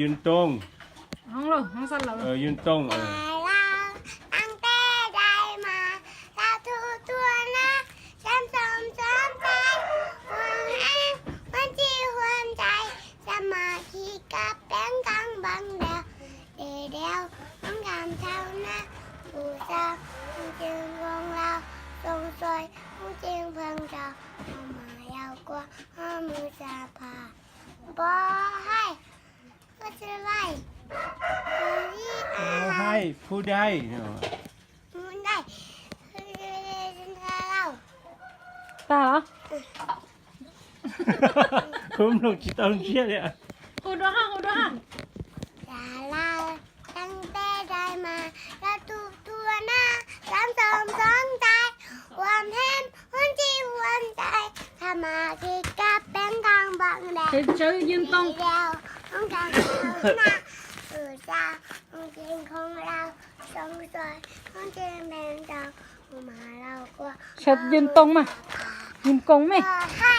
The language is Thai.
ยืนตรงห้องเราห้องสั้นเรายืนตรงตั้งแต่ได้มาเราทุกตัวนะฉันสมใจหวังเองมันจีหวนใจสมาธิกับแป้งกลางบังเดียวต้องการเท่านั้นบูชาผู้จึงของเราทรงสวยผู้จึงเพิ่งเราเอามายาวกว่าห้ามือสาผาบ่ให้ก็จะไล่ให้ผู้ได้มันได้เราตาเหรอคุ้มลงจิตต้องเชี่ยเลยหูด้วยห้องหูด้วยห้องอย่าลาตั้งแต่ได้มาแล้วทุกตัวหน้าสามสองสองใจความเห็นคนที่หวนใจทำมาคิดกับแบงทางบางแดดเฉยยืนตรงเดียวต้องการหน้าจ้าของจริงของเราสงสารของจริงแบงทางมาเราก็เฉยยืนตรงมายืนกงไหมให้